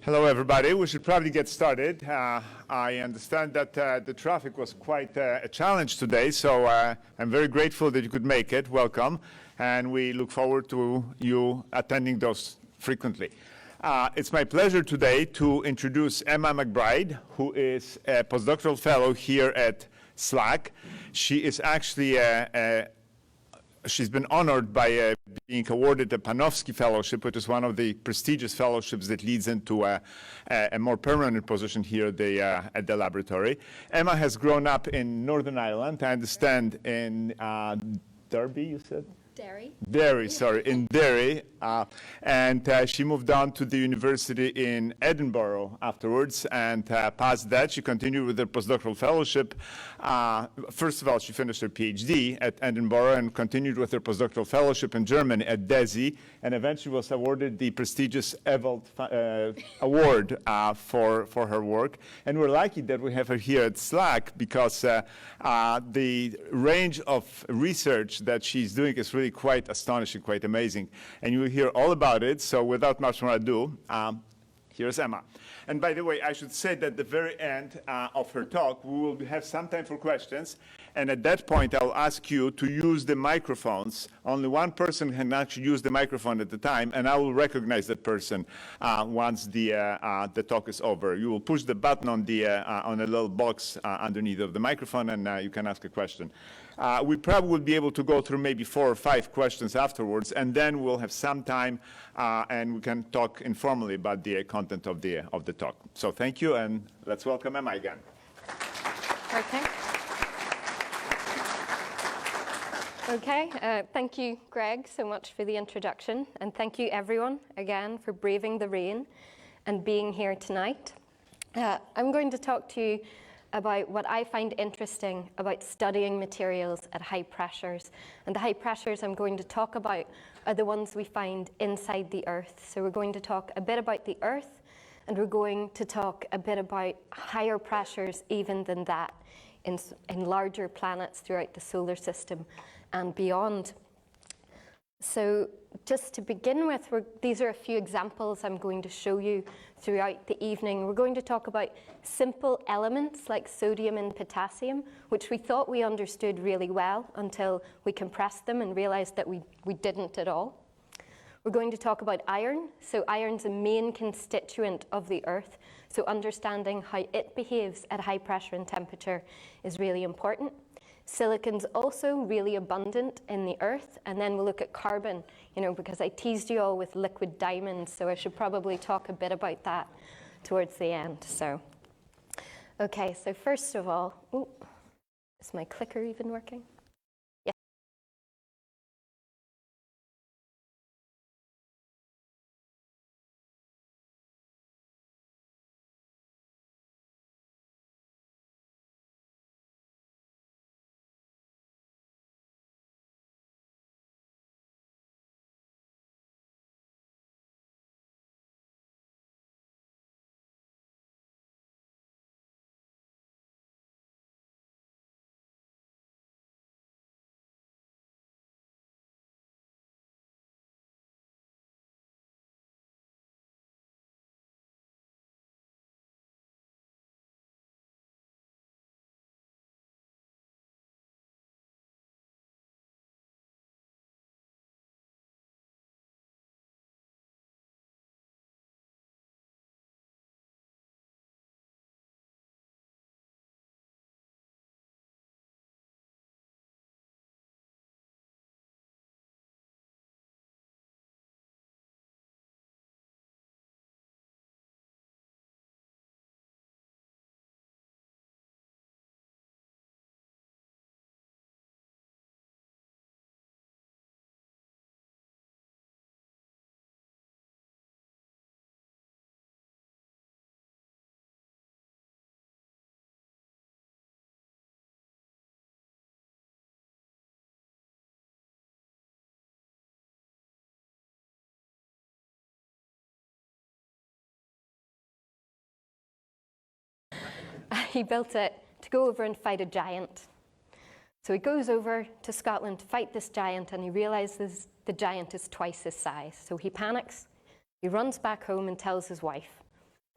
Hello, everybody. We should probably get started. I understand that the traffic was quite a challenge today, so I'm very grateful that you could make it. Welcome. And we look forward to you attending those frequently. It's my pleasure today to introduce Emma McBride, who is a postdoctoral fellow here at SLAC. She is actually she's been honored by being awarded a Panofsky Fellowship, which is one of the prestigious fellowships that leads into a more permanent position here at the laboratory. Emma has grown up in Northern Ireland, I understand, in Derby, you said? Derry, sorry, in Derry, and she moved on to the University in Edinburgh afterwards, and past that she continued with her postdoctoral fellowship. First of all, she finished her PhD at Edinburgh and continued with her postdoctoral fellowship in Germany at DESY, and eventually was awarded the prestigious Ewald Award for her work. And we're lucky that we have her here at SLAC because the range of research that she's doing is really quite astonishing, quite amazing. And you will hear all about it. So without much more ado, here's Emma. And by the way, I should say that at the very end of her talk, we will have some time for questions. And at that point, I'll ask you to use the microphones. Only one person can actually use the microphone at a time, and I will recognize that person once the talk is over. You will push the button on a little box underneath of the microphone, and you can ask a question. We probably will be able to go through maybe 4 or 5 questions afterwards, and then we'll have some time, and we can talk informally about the content of the talk. So thank you, and let's welcome Emma again. Okay, thank you, Greg, so much for the introduction, and thank you, everyone, again, for braving the rain and being here tonight. I'm going to talk to you about what I find interesting about studying materials at high pressures. And the high pressures I'm going to talk about are the ones we find inside the Earth. So we're going to talk a bit about the Earth, and we're going to talk a bit about higher pressures even than that in larger planets throughout the solar system and beyond. So just to begin with, these are a few examples I'm going to show you throughout the evening. We're going to talk about simple elements like sodium and potassium, which we thought we understood really well until we compressed them and realized that we didn't at all. We're going to talk about iron. So iron's a main constituent of the Earth. So understanding how it behaves at high pressure and temperature is really important. Silicon's also really abundant in the Earth, and then we'll look at carbon, because I teased you all with liquid diamonds, so I should probably talk a bit about that towards the end. So, okay, so first of all, is my clicker even working? Yes. He built it to go over and fight a giant. So he goes over to Scotland to fight this giant, and he realizes the giant is twice his size. So he panics, he runs back home and tells his wife.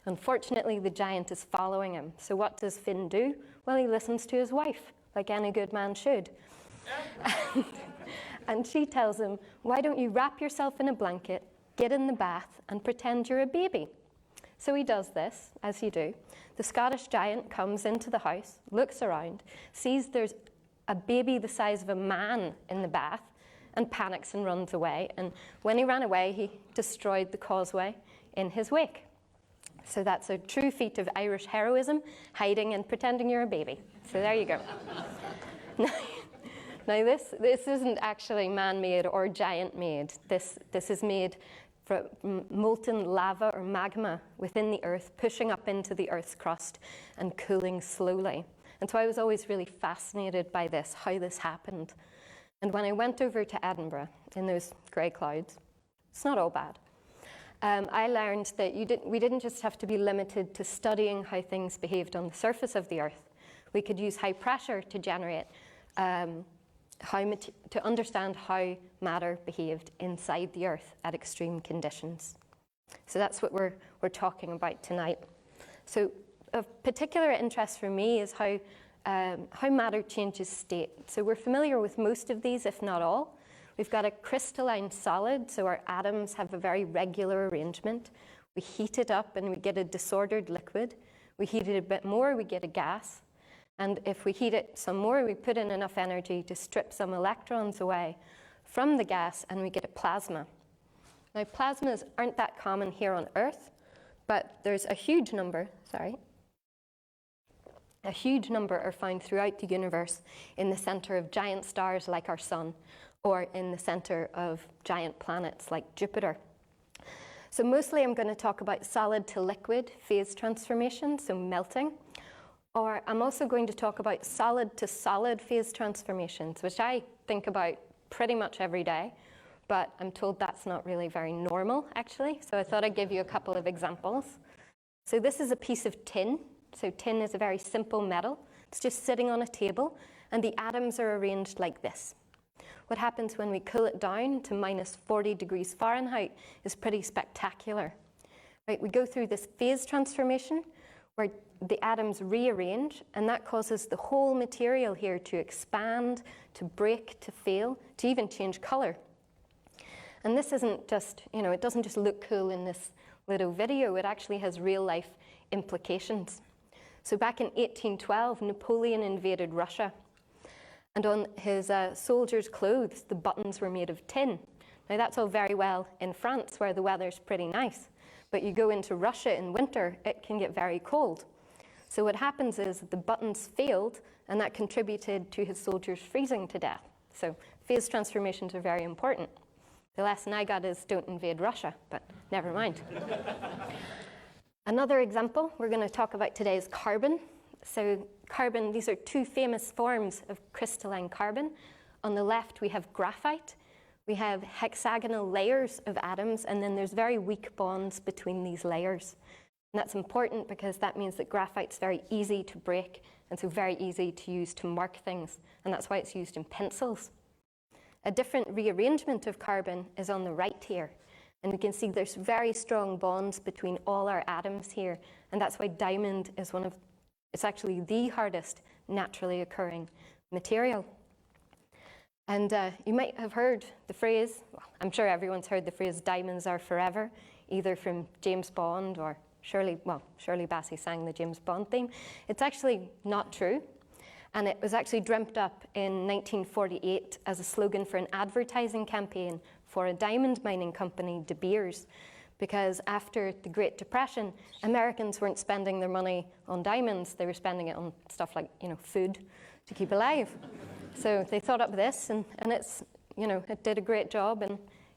Unfortunately, the giant is following him. So what does Finn do? Well, he listens to his wife, like any good man should. And she tells him, why don't you wrap yourself in a blanket, get in the bath, and pretend you're a baby? So he does this, as you do. The Scottish giant comes into the house, looks around, sees there's a baby the size of a man in the bath, and panics and runs away. And when he ran away, he destroyed the causeway in his wake. So that's a true feat of Irish heroism, hiding and pretending you're a baby. So there you go. Now this isn't actually man-made or giant-made. This is made from molten lava or magma within the Earth, pushing up into the Earth's crust and cooling slowly. And so I was always really fascinated by this, how this happened. And when I went over to Edinburgh in those grey clouds, it's not all bad. I learned that we didn't just have to be limited to studying how things behaved on the surface of the Earth. We could use high pressure to generate, to understand how matter behaved inside the Earth at extreme conditions. So that's what we're talking about tonight. So of particular interest for me is how matter changes state. So we're familiar with most of these, if not all. We've got a crystalline solid, so our atoms have a very regular arrangement. We heat it up and we get a disordered liquid. We heat it a bit more, we get a gas. And if we heat it some more, we put in enough energy to strip some electrons away from the gas and we get a plasma. Now, plasmas aren't that common here on Earth, but there's a huge number are found throughout the universe in the center of giant stars like our sun, or in the center of giant planets like Jupiter. So mostly I'm going to talk about solid to liquid phase transformation, so melting. Or I'm also going to talk about solid to solid phase transformations, which I think about pretty much every day, but I'm told that's not really very normal, actually. So I thought I'd give you a couple of examples. So this is a piece of tin. So tin is a very simple metal. It's just sitting on a table, and the atoms are arranged like this. What happens when we cool it down to minus 40 degrees Fahrenheit is pretty spectacular. Right, we go through this phase transformation where the atoms rearrange, and that causes the whole material here to expand, to break, to fail, to even change color. And this isn't just, it doesn't just look cool in this little video, it actually has real life implications. So back in 1812, Napoleon invaded Russia. And on his soldiers' clothes, the buttons were made of tin. Now that's all very well in France, where the weather's pretty nice. But you go into Russia in winter, it can get very cold. So what happens is the buttons failed, and that contributed to his soldiers freezing to death. So phase transformations are very important. The lesson I got is don't invade Russia, but never mind. Another example we're going to talk about today is carbon. So carbon, these are two famous forms of crystalline carbon. On the left, we have graphite. We have hexagonal layers of atoms, and then there's very weak bonds between these layers. And that's important because that means that graphite's very easy to break, and so very easy to use to mark things. And that's why it's used in pencils. A different rearrangement of carbon is on the right here. And we can see there's very strong bonds between all our atoms here. And that's why diamond is it's actually the hardest naturally occurring material. And you might have heard the phrase, well, I'm sure everyone's heard the phrase, diamonds are forever, either from James Bond or Shirley Bassey sang the James Bond theme. It's actually not true. And it was actually dreamt up in 1948 as a slogan for an advertising campaign for a diamond mining company, De Beers, because after the Great Depression, Americans weren't spending their money on diamonds, they were spending it on stuff like, food to keep alive. So they thought up this, and it's, it did a great job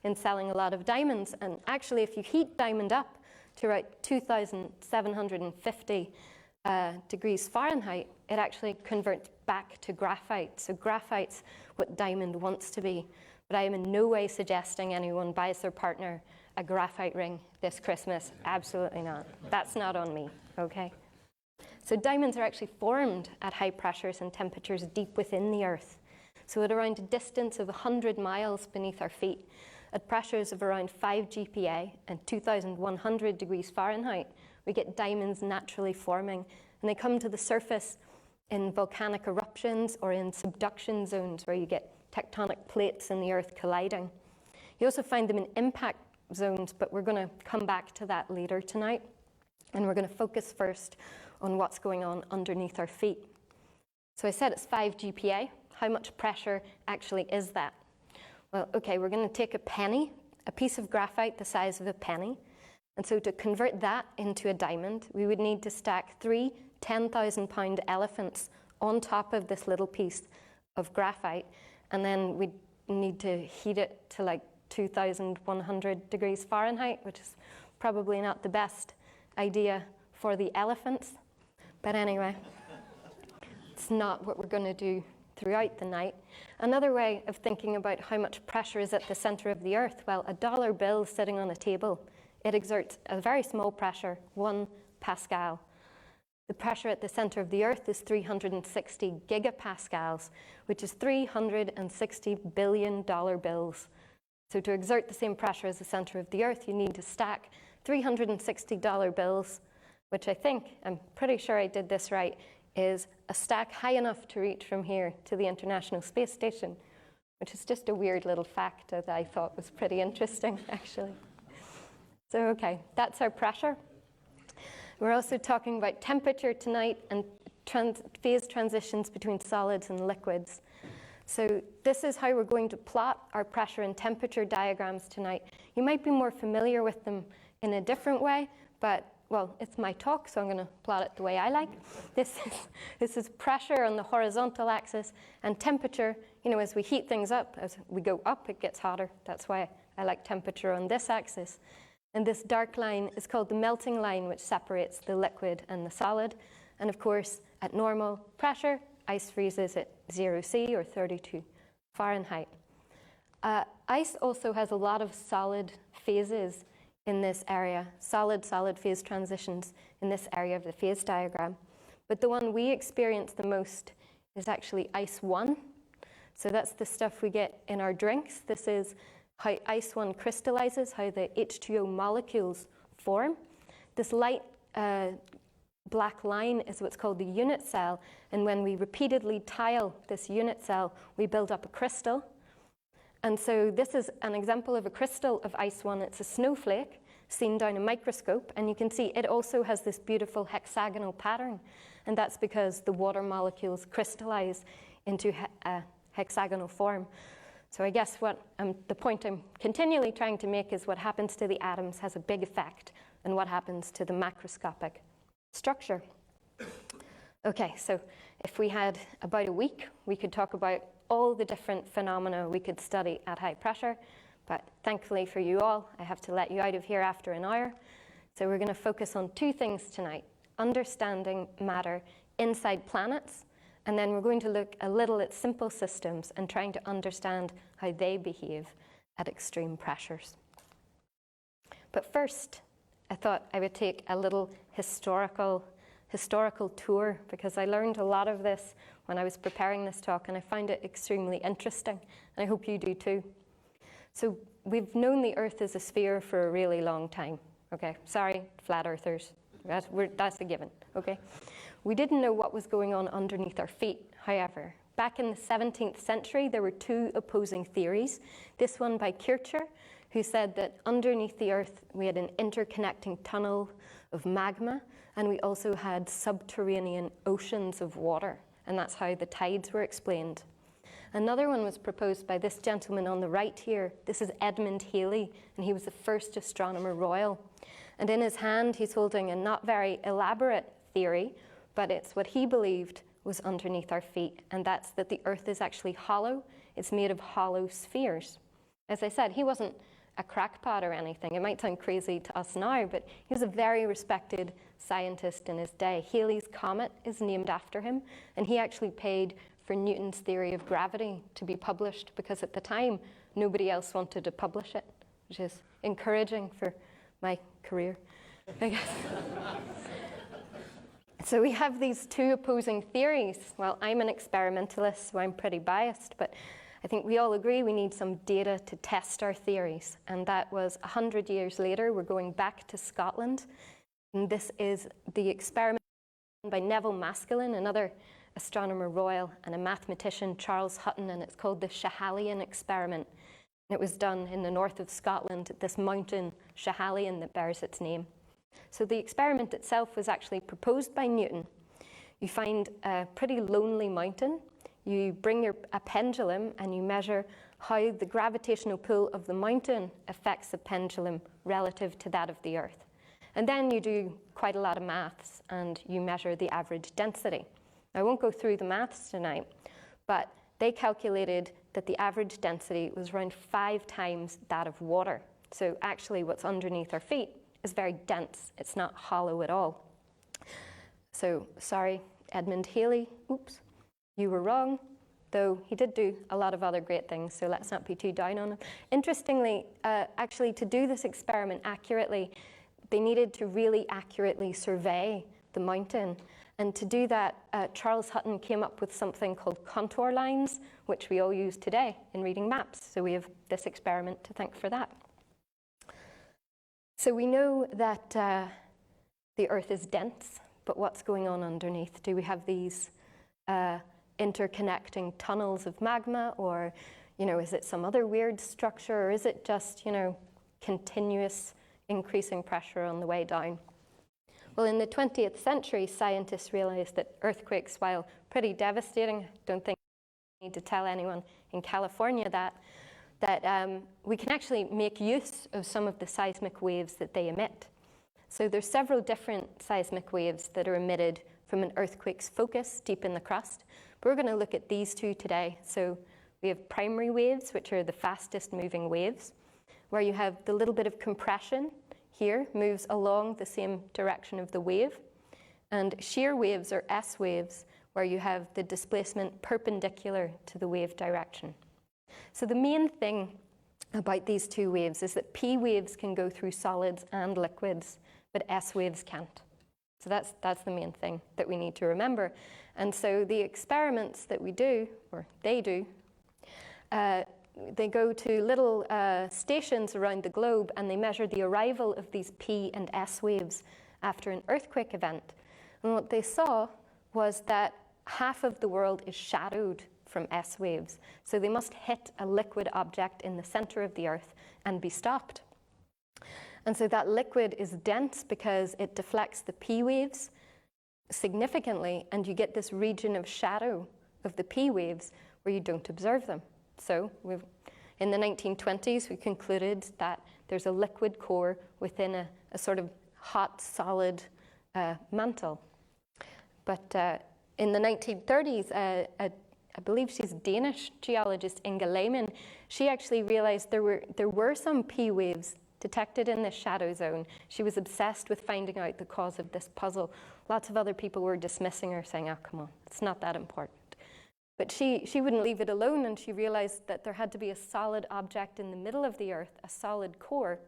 in selling a lot of diamonds. And actually, if you heat diamond up to about 2,750 degrees Fahrenheit, it actually converts back to graphite. So graphite's what diamond wants to be. But I am in no way suggesting anyone buys their partner a graphite ring this Christmas. Absolutely not. That's not on me, okay? So diamonds are actually formed at high pressures and temperatures deep within the Earth. So at around a distance of 100 miles beneath our feet, at pressures of around 5 GPa and 2,100 degrees Fahrenheit, we get diamonds naturally forming. And they come to the surface in volcanic eruptions or in subduction zones where you get tectonic plates in the Earth colliding. You also find them in impact zones, but we're going to come back to that later tonight. And we're going to focus first on what's going on underneath our feet. So I said it's 5 GPa. How much pressure actually is that? Well, okay, we're going to take a penny, a piece of graphite the size of a penny. And so to convert that into a diamond, we would need to stack 3 10,000-pound elephants on top of this little piece of graphite. And then we'd need to heat it to like 2,100 degrees Fahrenheit, which is probably not the best idea for the elephants. But anyway, it's not what we're going to do throughout the night. Another way of thinking about how much pressure is at the center of the Earth, well, a dollar bill sitting on a table, it exerts a very small pressure, 1 Pascal. The pressure at the center of the Earth is 360 gigapascals, which is $360 billion bills. So to exert the same pressure as the center of the Earth, you need to stack $360 bills, which I'm pretty sure I did this right, is a stack high enough to reach from here to the International Space Station, which is just a weird little fact that I thought was pretty interesting, actually. So, okay, that's our pressure. We're also talking about temperature tonight and phase transitions between solids and liquids. So this is how we're going to plot our pressure and temperature diagrams tonight. You might be more familiar with them in a different way, but, well, it's my talk, so I'm going to plot it the way I like. This is pressure on the horizontal axis, and temperature, as we heat things up, as we go up, it gets hotter. That's why I like temperature on this axis. And this dark line is called the melting line, which separates the liquid and the solid. And of course, at normal pressure, ice freezes at 0 C or 32 Fahrenheit. Ice also has a lot of solid phases in this area, solid-solid phase transitions in this area of the phase diagram. But the one we experience the most is actually ice 1. So that's the stuff we get in our drinks. This is how ice 1 crystallizes, how the H2O molecules form. This light black line is what's called the unit cell, and when we repeatedly tile this unit cell, we build up a crystal. And so this is an example of a crystal of ice 1. It's a snowflake seen down a microscope, and you can see it also has this beautiful hexagonal pattern, and that's because the water molecules crystallize into a hexagonal form. So I guess the point I'm continually trying to make is what happens to the atoms has a big effect on what happens to the macroscopic structure. Okay, so if we had about a week, we could talk about all the different phenomena we could study at high pressure, but thankfully for you all, I have to let you out of here after an hour. So we're going to focus on 2 things tonight: understanding matter inside planets, and then we're going to look a little at simple systems and trying to understand how they behave at extreme pressures. But first, I thought I would take a little historical tour, because I learned a lot of this when I was preparing this talk, and I find it extremely interesting, and I hope you do too. So we've known the Earth as a sphere for a really long time. Okay, sorry, flat earthers, that's a given, okay? We didn't know what was going on underneath our feet, however. Back in the 17th century, there were 2 opposing theories. This one by Kircher, who said that underneath the Earth, we had an interconnecting tunnel of magma, and we also had subterranean oceans of water, and that's how the tides were explained. Another one was proposed by this gentleman on the right here. This is Edmund Halley, and he was the first astronomer royal. And in his hand, he's holding a not very elaborate theory, but it's what he believed was underneath our feet, and that's that the Earth is actually hollow. It's made of hollow spheres. As I said, he wasn't a crackpot or anything. It might sound crazy to us now, but he was a very respected scientist in his day. Halley's Comet is named after him, and he actually paid for Newton's theory of gravity to be published, because at the time, nobody else wanted to publish it, which is encouraging for my career, I guess. So we have these 2 opposing theories. Well, I'm an experimentalist, so I'm pretty biased, but I think we all agree we need some data to test our theories. And that was 100 years later. We're going back to Scotland And this is the experiment by Neville Maskelyne, another astronomer royal, and a mathematician, Charles Hutton, and it's called the Schiehallion experiment. And it was done in the north of Scotland at this mountain, Schiehallion, that bears its name. So the experiment itself was actually proposed by Newton. You find a pretty lonely mountain, you bring a pendulum and you measure how the gravitational pull of the mountain affects the pendulum relative to that of the Earth. And then you do quite a lot of maths and you measure the average density. I won't go through the maths tonight, but they calculated that the average density was around 5 times that of water. So actually what's underneath our feet is very dense. It's not hollow at all. So sorry, Edmund Halley, oops, you were wrong, though he did do a lot of other great things, so let's not be too down on him. Interestingly, actually to do this experiment accurately, they needed to really accurately survey the mountain. And to do that, Charles Hutton came up with something called contour lines, which we all use today in reading maps. So we have this experiment to thank for that. So we know that the Earth is dense, but what's going on underneath? Do we have these interconnecting tunnels of magma, or is it some other weird structure, or is it just continuous increasing pressure on the way down? Well, in the 20th century, scientists realized that earthquakes, while pretty devastating, I don't think I need to tell anyone in California that we can actually make use of some of the seismic waves that they emit. So there's several different seismic waves that are emitted from an earthquake's focus deep in the crust. But we're going to look at these two today. So we have primary waves, which are the fastest moving waves, where you have the little bit of compression here moves along the same direction of the wave. And shear waves are S waves, where you have the displacement perpendicular to the wave direction. So the main thing about these two waves is that P waves can go through solids and liquids, but S waves can't. So that's the main thing that we need to remember. And so the experiments that we do, or they do, they go to little stations around the globe and they measure the arrival of these P and S waves after an earthquake event. And what they saw was that half of the world is shadowed from S waves. So they must hit a liquid object in the center of the Earth and be stopped. And so that liquid is dense because it deflects the P waves significantly, and you get this region of shadow of the P waves where you don't observe them. So in the 1920s, we concluded that there's a liquid core within a sort of hot, solid mantle. But in the 1930s, I believe she's Danish geologist Inge Lehmann, she actually realized there were some P waves detected in this shadow zone. She was obsessed with finding out the cause of this puzzle. Lots of other people were dismissing her, saying, oh, come on, it's not that important. But she wouldn't leave it alone, and she realized that there had to be a solid object in the middle of the Earth, a solid core,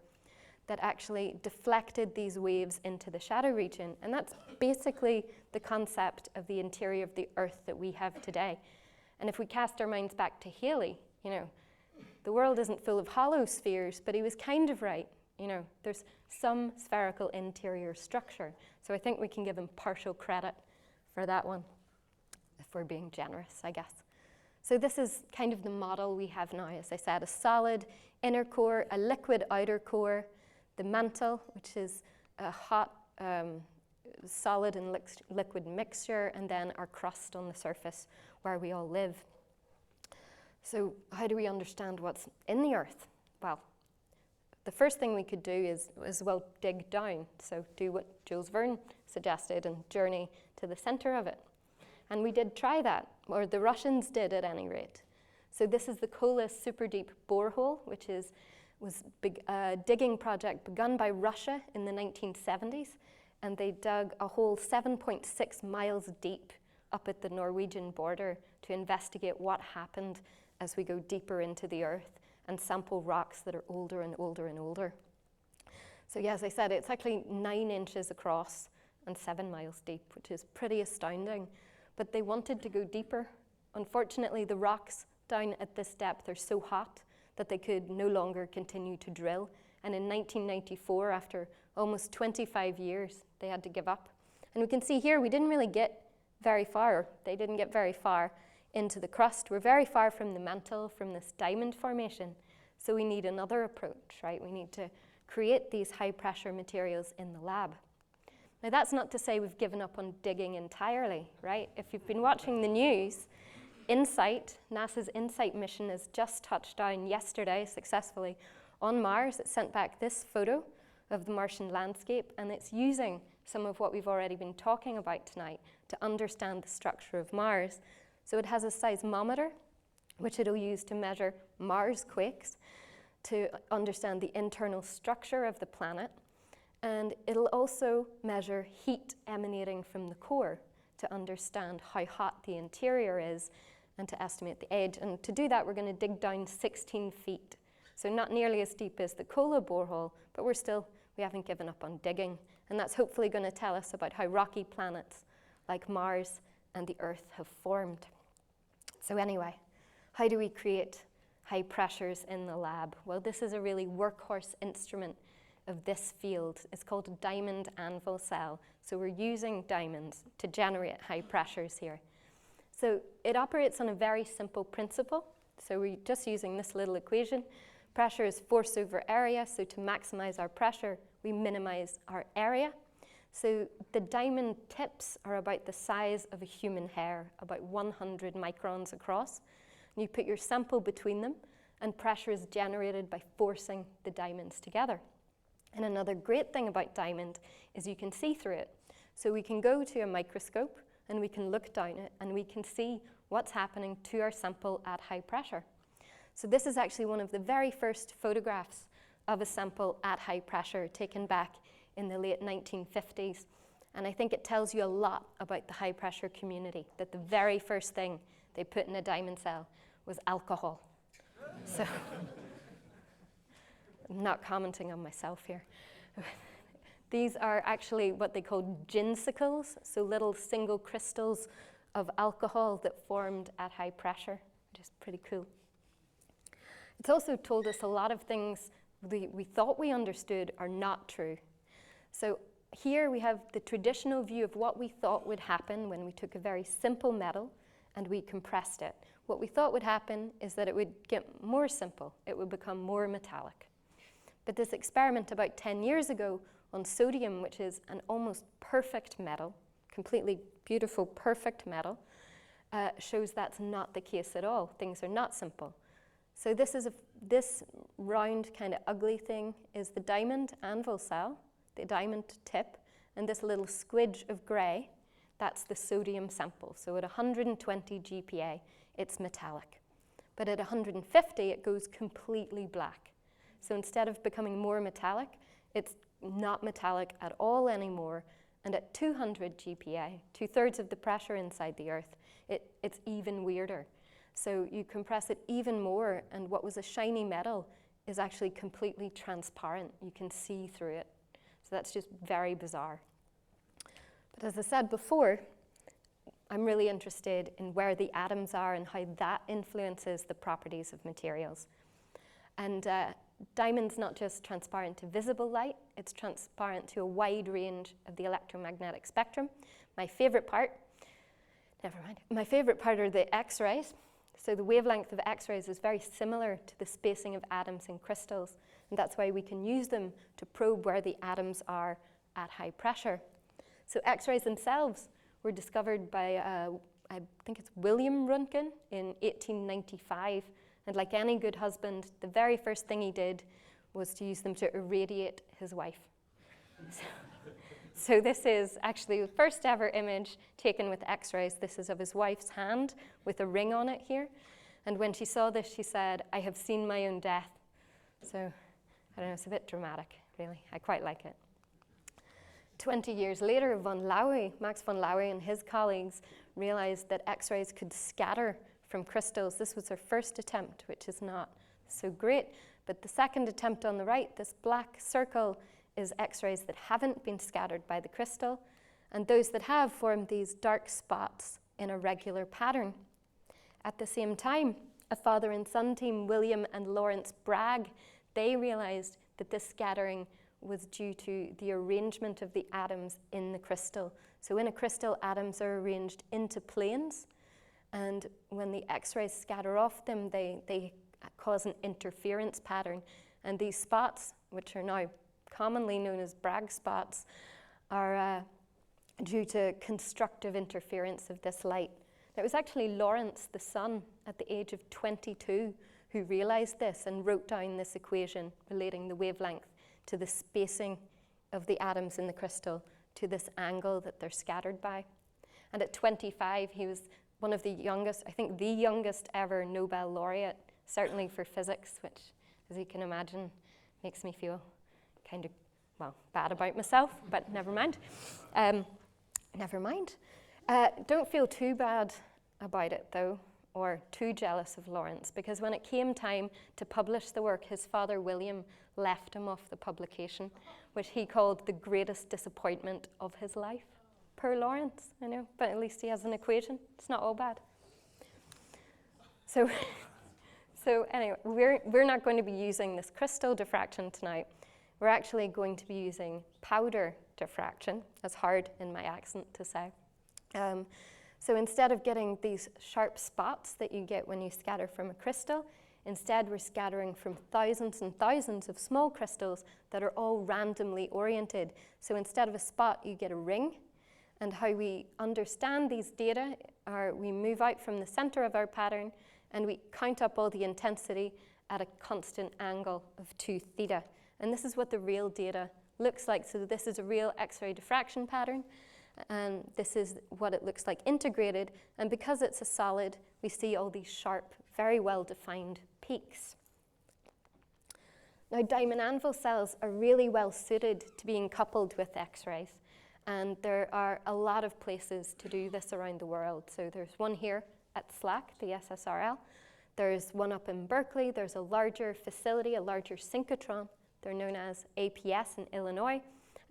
that actually deflected these waves into the shadow region. And that's basically the concept of the interior of the Earth that we have today. And if we cast our minds back to Halley, the world isn't full of hollow spheres, but he was kind of right. There's some spherical interior structure. So I think we can give him partial credit for that one, if we're being generous, I guess. So this is kind of the model we have now. As I said, a solid inner core, a liquid outer core, the mantle, which is a hot, solid and liquid mixture, and then our crust on the surface where we all live. So how do we understand what's in the Earth? Well, the first thing we could do is dig down. So do what Jules Verne suggested and journey to the center of it. And we did try that, or the Russians did at any rate. So this is the Kola super deep borehole, which was a digging project begun by Russia in the 1970s. And they dug a hole 7.6 miles deep up at the Norwegian border to investigate what happened as we go deeper into the Earth and sample rocks that are older and older and older. So yeah, as I said, it's actually 9 inches across and 7 miles deep, which is pretty astounding. But they wanted to go deeper. Unfortunately, the rocks down at this depth are so hot that they could no longer continue to drill. And in 1994, after almost 25 years they had to give up. And we can see here we didn't really get very far. They didn't get very far into the crust. We're very far from the mantle, from this diamond formation. So we need another approach, right? We need to create these high pressure materials in the lab. Now that's not to say we've given up on digging entirely, right? If you've been watching the news, InSight, NASA's InSight mission has just touched down yesterday successfully on Mars. It sent back this photo of the Martian landscape, and it's using some of what we've already been talking about tonight to understand the structure of Mars. So it has a seismometer, which it'll use to measure Mars quakes, to understand the internal structure of the planet, and it'll also measure heat emanating from the core to understand how hot the interior is and to estimate the age. And to do that, we're going to dig down 16 feet. So not nearly as deep as the Kola borehole, but we haven't given up on digging. And that's hopefully going to tell us about how rocky planets like Mars and the Earth have formed. So anyway, how do we create high pressures in the lab? Well, this is a really workhorse instrument of this field. It's called a diamond Anvil cell. So we're using diamonds to generate high pressures here. So it operates on a very simple principle. So we're just using this little equation. Pressure is force over area. So to maximize our pressure, we minimize our area. So the diamond tips are about the size of a human hair, about 100 microns across. And you put your sample between them, and pressure is generated by forcing the diamonds together. And another great thing about diamond is you can see through it. So we can go to a microscope, and we can look down it, and we can see what's happening to our sample at high pressure. So this is actually one of the very first photographs of a sample at high pressure taken back in the late 1950s. And I think it tells you a lot about the high pressure community, that the very first thing they put in a diamond cell was alcohol. So I'm not commenting on myself here. These are actually what they call ginsicles, so little single crystals of alcohol that formed at high pressure, which is pretty cool. It's also told us a lot of things we thought we understood are not true. So here we have the traditional view of what we thought would happen when we took a very simple metal and we compressed it. What we thought would happen is that it would get more simple. It would become more metallic. But this experiment about 10 years ago on sodium, which is an almost perfect metal, completely beautiful, perfect metal, shows that's not the case at all. Things are not simple. So this round kind of ugly thing is the diamond Anvil cell, the diamond tip, and this little squidge of gray, that's the sodium sample. So at 120 GPa, it's metallic. But at 150, it goes completely black. So instead of becoming more metallic, it's not metallic at all anymore. And at 200 GPa, 2/3 of the pressure inside the Earth, it's even weirder. So you compress it even more, and what was a shiny metal is actually completely transparent. You can see through it. So that's just very bizarre. But as I said before, I'm really interested in where the atoms are and how that influences the properties of materials. And diamond's not just transparent to visible light, it's transparent to a wide range of the electromagnetic spectrum. My favorite part are the X-rays. So the wavelength of X-rays is very similar to the spacing of atoms in crystals, and that's why we can use them to probe where the atoms are at high pressure. So X-rays themselves were discovered by, I think it's William Röntgen in 1895, and like any good husband, the very first thing he did was to use them to irradiate his wife. So this is actually the first ever image taken with X-rays. This is of his wife's hand with a ring on it here. And when she saw this, she said, "I have seen my own death." So, I don't know, it's a bit dramatic, really. I quite like it. 20 years later, Max von Laue and his colleagues realized that X-rays could scatter from crystals. This was their first attempt, which is not so great. But the second attempt on the right, this black circle, is X-rays that haven't been scattered by the crystal, and those that have formed these dark spots in a regular pattern. At the same time, a father and son team, William and Lawrence Bragg, they realized that this scattering was due to the arrangement of the atoms in the crystal. So in a crystal, atoms are arranged into planes, and when the X-rays scatter off them, they cause an interference pattern. And these spots, which are now commonly known as Bragg spots, are due to constructive interference of this light. It was actually Lawrence, the sun, at the age of 22, who realized this and wrote down this equation relating the wavelength to the spacing of the atoms in the crystal to this angle that they're scattered by. And at 25, he was one of the youngest, I think the youngest ever Nobel laureate, certainly for physics, which, as you can imagine, makes me feel kind of, well, bad about myself, but never mind. Never mind. Don't feel too bad about it, though, or too jealous of Lawrence, because when it came time to publish the work, his father, William, left him off the publication, which he called the greatest disappointment of his life. Poor Lawrence, I know, but at least he has an equation. It's not all bad. So anyway, we're not going to be using this crystal diffraction tonight. We're actually going to be using powder diffraction. That's hard in my accent to say. So instead of getting these sharp spots that you get when you scatter from a crystal, instead we're scattering from thousands and thousands of small crystals that are all randomly oriented. So instead of a spot, you get a ring. And how we understand these data are we move out from the center of our pattern and we count up all the intensity at a constant angle of 2 theta. And this is what the real data looks like. So this is a real X-ray diffraction pattern. And this is what it looks like integrated. And because it's a solid, we see all these sharp, very well-defined peaks. Now, diamond anvil cells are really well suited to being coupled with X-rays. And there are a lot of places to do this around the world. So there's one here at SLAC, the SSRL. There's one up in Berkeley. There's a larger facility, a larger synchrotron. They're known as APS in Illinois.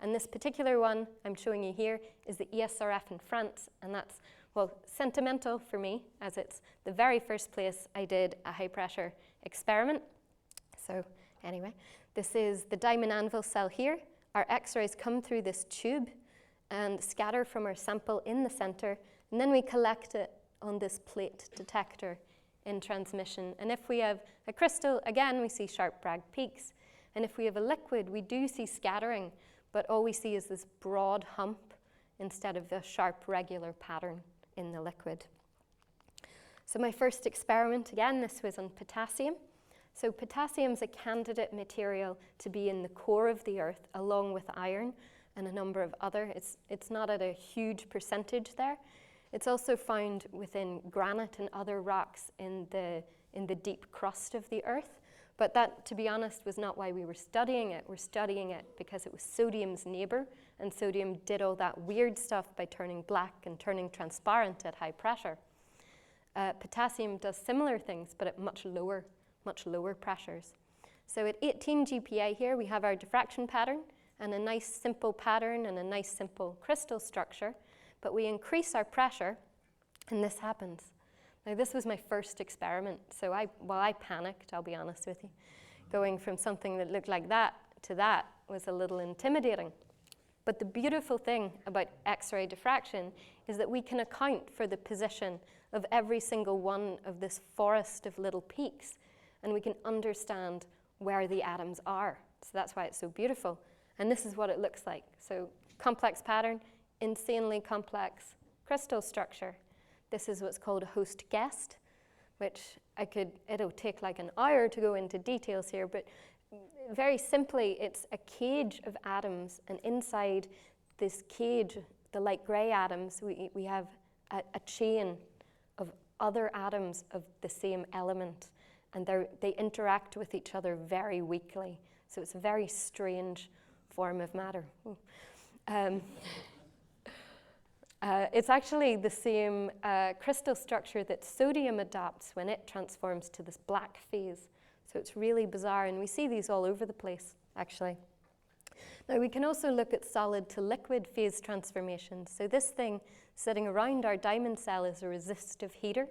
And this particular one I'm showing you here is the ESRF in France. And that's, well, sentimental for me, as it's the very first place I did a high-pressure experiment. So anyway, this is the diamond anvil cell here. Our X-rays come through this tube and scatter from our sample in the center. And then we collect it on this plate detector in transmission. And if we have a crystal, again, we see sharp Bragg peaks. And if we have a liquid, we do see scattering, but all we see is this broad hump instead of the sharp regular pattern in the liquid. So my first experiment, again, this was on potassium. So potassium is a candidate material to be in the core of the Earth, along with iron and a number of other. It's not at a huge percentage there. It's also found within granite and other rocks in the deep crust of the Earth. But that, to be honest, was not why we were studying it. We're studying it because it was sodium's neighbor, and sodium did all that weird stuff by turning black and turning transparent at high pressure. Potassium does similar things, but at much lower pressures. So at 18 GPa here, we have our diffraction pattern, and a nice simple pattern and a nice simple crystal structure. But we increase our pressure, and this happens. Now, this was my first experiment, so I panicked, I'll be honest with you. Going from something that looked like that to that was a little intimidating. But the beautiful thing about X-ray diffraction is that we can account for the position of every single one of this forest of little peaks, and we can understand where the atoms are. So that's why it's so beautiful. And this is what it looks like. So complex pattern, insanely complex crystal structure. This is what's called a host guest, which it'll take like an hour to go into details here, but very simply, it's a cage of atoms, and inside this cage, the light gray atoms, we have a chain of other atoms of the same element, and they interact with each other very weakly. So it's a very strange form of matter. It's actually the same crystal structure that sodium adopts when it transforms to this black phase. So it's really bizarre, and we see these all over the place, actually. Now, we can also look at solid to liquid phase transformations. So this thing sitting around our diamond cell is a resistive heater.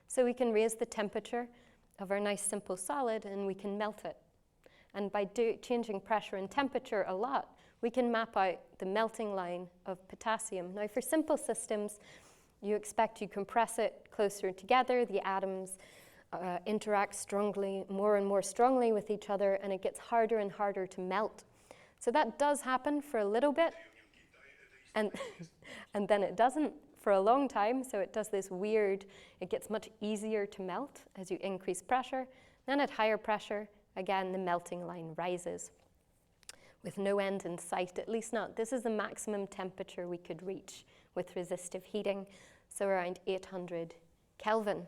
So we can raise the temperature of our nice simple solid, and we can melt it. And by changing pressure and temperature a lot, we can map out the melting line of potassium. Now, for simple systems, you expect you compress it closer together, the atoms interact strongly, more and more strongly with each other, and it gets harder and harder to melt. So that does happen for a little bit, and then it doesn't for a long time. So it does this weird, it gets much easier to melt as you increase pressure. Then at higher pressure, again, the melting line rises with no end in sight, at least not. This is the maximum temperature we could reach with resistive heating, so around 800 Kelvin.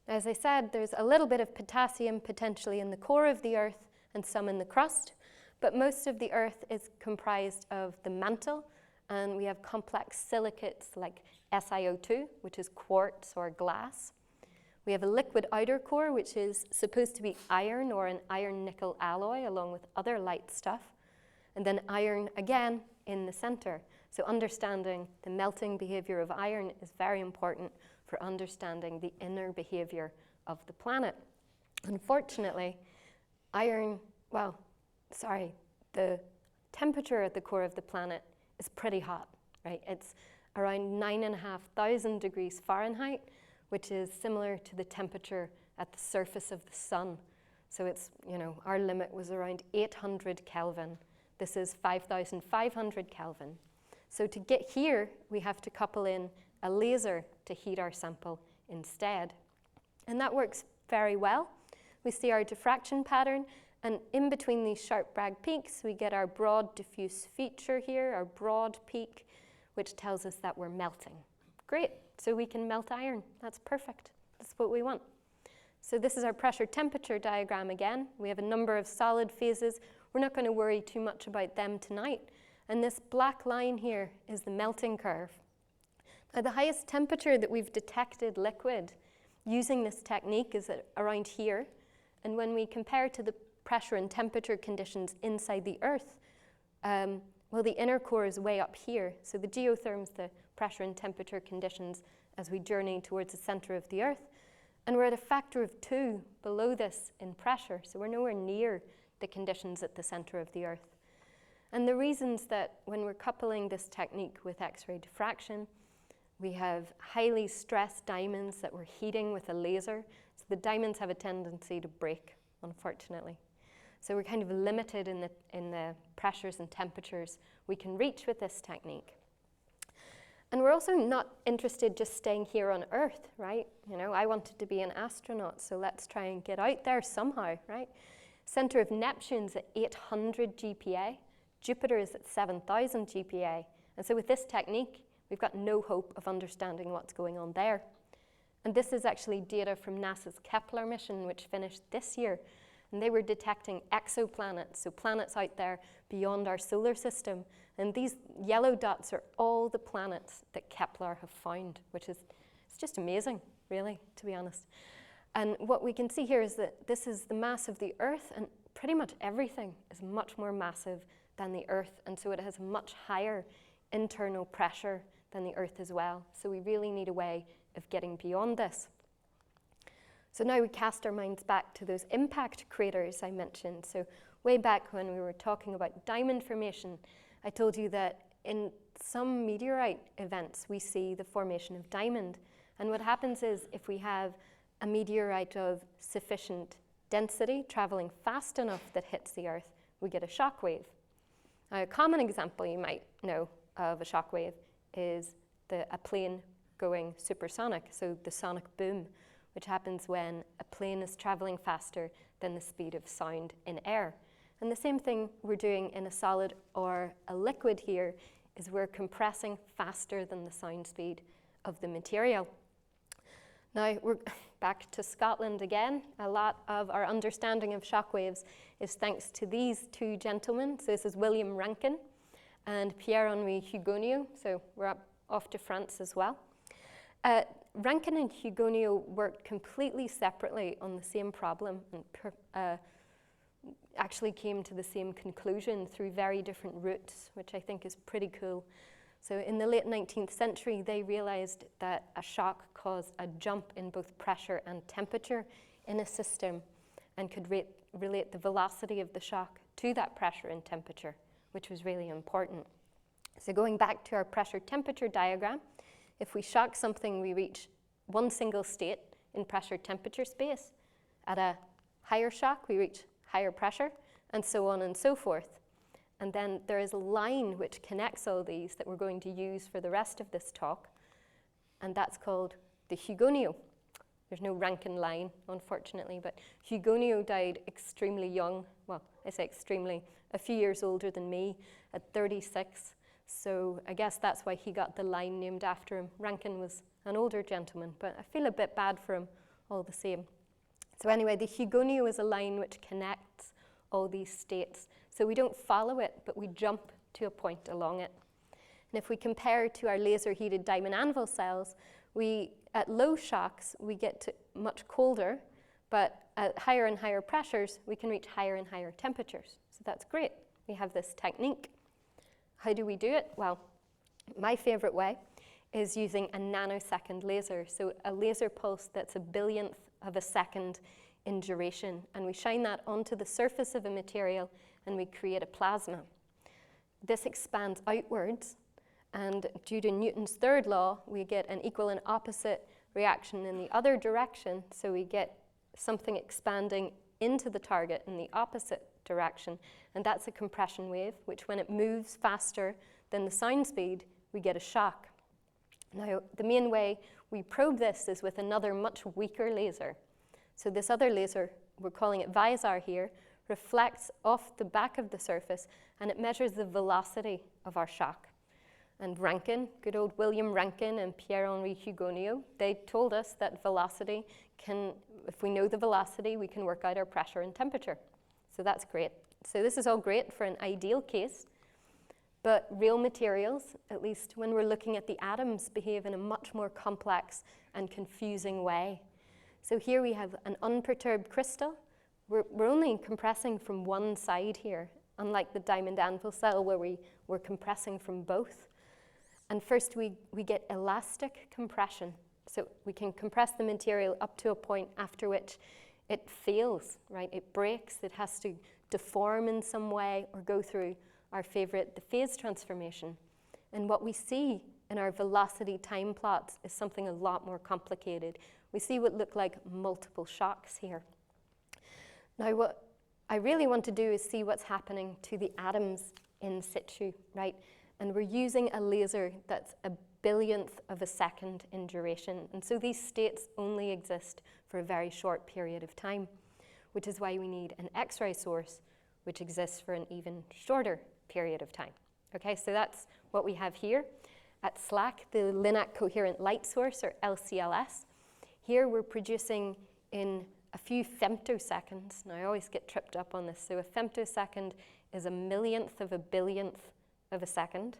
As I said, there's a little bit of potassium potentially in the core of the Earth and some in the crust, but most of the Earth is comprised of the mantle, and we have complex silicates like SiO2, which is quartz or glass. We have a liquid outer core, which is supposed to be iron or an iron-nickel alloy, along with other light stuff, and then iron again in the center. So understanding the melting behavior of iron is very important for understanding the inner behavior of the planet. Unfortunately, the temperature at the core of the planet is pretty hot, right? It's around 9,500 degrees Fahrenheit, which is similar to the temperature at the surface of the sun. So it's, our limit was around 800 Kelvin. This is 5,500 Kelvin. So to get here, we have to couple in a laser to heat our sample instead. And that works very well. We see our diffraction pattern, and in between these sharp Bragg peaks, we get our broad diffuse feature here, our broad peak, which tells us that we're melting. Great, so we can melt iron. That's perfect. That's what we want. So this is our pressure temperature diagram again. We have a number of solid phases. We're not going to worry too much about them tonight. And this black line here is the melting curve. Now, the highest temperature that we've detected liquid using this technique is at around here. And when we compare to the pressure and temperature conditions inside the Earth, the inner core is way up here. So the geotherms, the pressure and temperature conditions as we journey towards the center of the Earth. And we're at a factor of 2 below this in pressure. So we're nowhere near the conditions at the center of the Earth. And the reasons that when we're coupling this technique with X-ray diffraction, we have highly stressed diamonds that we're heating with a laser. So the diamonds have a tendency to break, unfortunately. So we're kind of limited in the pressures and temperatures we can reach with this technique. And we're also not interested just staying here on Earth, right? I wanted to be an astronaut, so let's try and get out there somehow, right? Center of Neptune's at 800 GPa. Jupiter is at 7,000 GPa. And so with this technique, we've got no hope of understanding what's going on there. And this is actually data from NASA's Kepler mission, which finished this year. And they were detecting exoplanets, so planets out there beyond our solar system. And these yellow dots are all the planets that Kepler have found, which is it's just amazing, really, to be honest. And what we can see here is that this is the mass of the Earth, and pretty much everything is much more massive than the Earth, and so it has a much higher internal pressure than the Earth as well. So we really need a way of getting beyond this. So now we cast our minds back to those impact craters I mentioned. So way back when we were talking about diamond formation, I told you that in some meteorite events, we see the formation of diamond. And what happens is if we have a meteorite of sufficient density traveling fast enough that hits the Earth, we get a shock wave. Now, a common example you might know of a shock wave is a plane going supersonic, so the sonic boom, which happens when a plane is traveling faster than the speed of sound in air. And the same thing we're doing in a solid or a liquid here is we're compressing faster than the sound speed of the material. Now we're back to Scotland again. A lot of our understanding of shock waves is thanks to these two gentlemen. So this is William Rankine and Pierre-Henri Hugonneau. So we're off to France as well. Rankine and Hugonneau worked completely separately on the same problem and actually came to the same conclusion through very different routes, which I think is pretty cool. So in the late 19th century, they realized that a shock caused a jump in both pressure and temperature in a system. and could relate the velocity of the shock to that pressure and temperature, which was really important. So going back to our pressure-temperature diagram, if we shock something, we reach one single state in pressure-temperature space. At a higher shock, we reach higher pressure, and so on and so forth. And then there is a line which connects all these that we're going to use for the rest of this talk, and that's called the Hugonio. There's no Rankine line, unfortunately, but Hugonio died extremely young. Well, I say extremely, a few years older than me, at 36. So I guess that's why he got the line named after him. Rankine was an older gentleman, but I feel a bit bad for him all the same. So anyway, the Hugonio is a line which connects all these states. So we don't follow it, but we jump to a point along it. And if we compare to our laser-heated diamond anvil cells, at low shocks, we get to much colder, but at higher and higher pressures, we can reach higher and higher temperatures. So that's great. We have this technique. How do we do it? Well, my favorite way is using a nanosecond laser. So a laser pulse that's a billionth of a second in duration. And we shine that onto the surface of a material and we create a plasma. This expands outwards, and due to Newton's third law, we get an equal and opposite reaction in the other direction. So we get something expanding into the target in the opposite direction, and that's a compression wave, which when it moves faster than the sound speed, we get a shock. Now, the main way we probe this is with another much weaker laser. So this other laser, we're calling it Visor here, reflects off the back of the surface, and it measures the velocity of our shock. And Rankine, good old William Rankine and Pierre-Henri Hugonio, they told us that velocity if we know the velocity, we can work out our pressure and temperature. So that's great. So this is all great for an ideal case, but real materials, at least when we're looking at the atoms, behave in a much more complex and confusing way. So here we have an unperturbed crystal. We're only compressing from one side here, unlike the diamond anvil cell where we're compressing from both. And first we get elastic compression. So we can compress the material up to a point after which it fails, right? It breaks, it has to deform in some way or go through our favorite, the phase transformation. And what we see in our velocity time plots is something a lot more complicated. We see what look like multiple shocks here. Now what I really want to do is see what's happening to the atoms in situ, right? And we're using a laser that's a billionth of a second in duration. And so these states only exist for a very short period of time, which is why we need an X-ray source, which exists for an even shorter period of time. Okay, so that's what we have here. At SLAC, the Linac Coherent Light Source, or LCLS, here we're producing in a few femtoseconds. Now I always get tripped up on this. So a femtosecond is a millionth of a billionth of a second,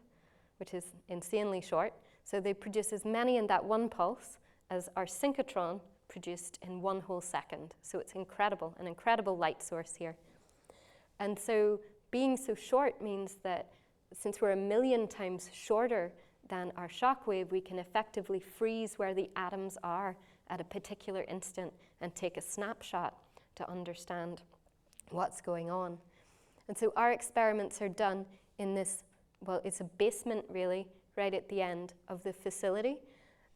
which is insanely short. So they produce as many in that one pulse as our synchrotron produced in one whole second. So it's incredible, an incredible light source here. And so being so short means that since we're a million times shorter than our shock wave, we can effectively freeze where the atoms are at a particular instant and take a snapshot to understand what's going on. And so our experiments are done in this, well, it's a basement really, right at the end of the facility.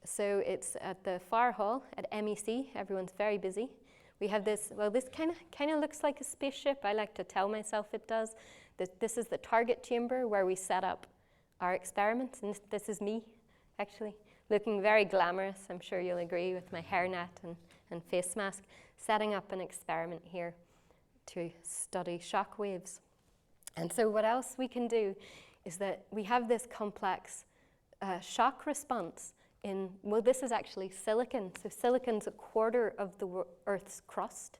So it's at the Far Hall at MEC. Everyone's very busy. We have this, well, this kind of looks like a spaceship. I like to tell myself it does. This is the target chamber where we set up our experiments, and this is me, actually, looking very glamorous. I'm sure you'll agree, with my hairnet and face mask, setting up an experiment here to study shock waves. And so what else we can do is that we have this complex shock response in, well, this is actually silicon. So silicon's a quarter of the Earth's crust,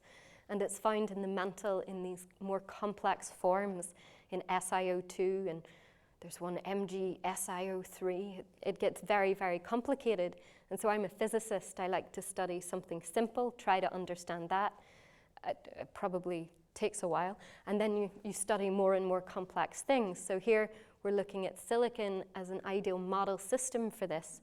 and it's found in the mantle in these more complex forms in SiO2, and there's one MgSiO3. It gets very, very complicated. And so I'm a physicist. I like to study something simple, try to understand that. It probably takes a while. And then you study more and more complex things. So here we're looking at silicon as an ideal model system for this.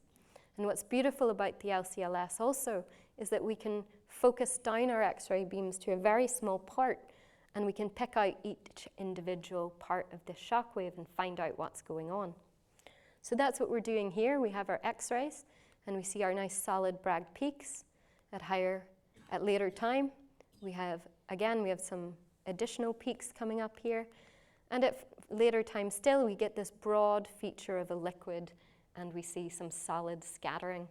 And what's beautiful about the LCLS also is that we can focus down our X-ray beams to a very small part, and we can pick out each individual part of this shock wave and find out what's going on. So that's what we're doing here. We have our X-rays, and we see our nice solid Bragg peaks at later time. We have some additional peaks coming up here. And at later time still, we get this broad feature of a liquid, and we see some solid scattering.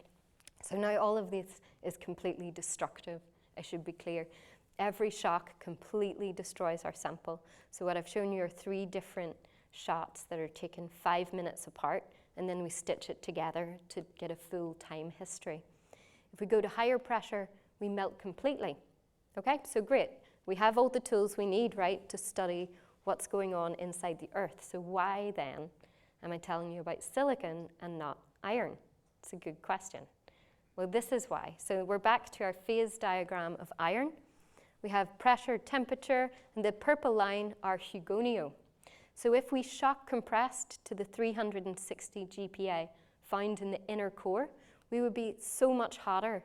So now all of this is completely destructive, I should be clear. Every shock completely destroys our sample. So what I've shown you are 3 different shots that are taken 5 minutes apart, and then we stitch it together to get a full time history. If we go to higher pressure, we melt completely. Okay, so great. We have all the tools we need, right, to study what's going on inside the Earth. So why then am I telling you about silicon and not iron? It's a good question. Well, this is why. So we're back to our phase diagram of iron. We have pressure, temperature, and the purple line are Hugonio. So if we shock compressed to the 360 GPa found in the inner core, we would be so much hotter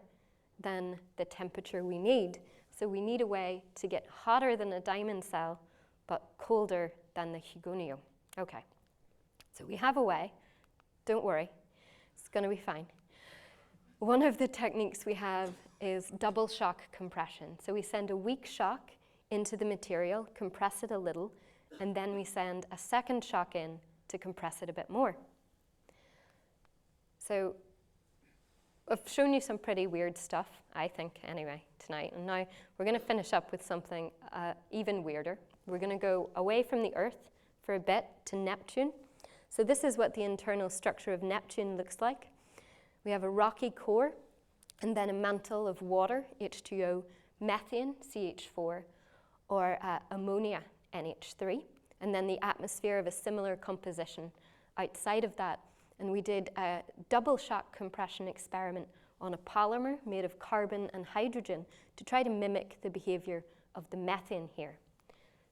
than the temperature we need. So we need a way to get hotter than a diamond cell, but colder than the Hugonio. Okay, so we have a way. Don't worry, it's going to be fine. One of the techniques we have is double shock compression. So we send a weak shock into the material, compress it a little, and then we send a second shock in to compress it a bit more. So I've shown you some pretty weird stuff, I think, anyway, tonight. And now we're going to finish up with something even weirder. We're going to go away from the Earth for a bit to Neptune. So this is what the internal structure of Neptune looks like. We have a rocky core, and then a mantle of water, H2O, methane, CH4, or ammonia, NH3, and then the atmosphere of a similar composition outside of that. And we did a double shock compression experiment on a polymer made of carbon and hydrogen to try to mimic the behavior of the methane here.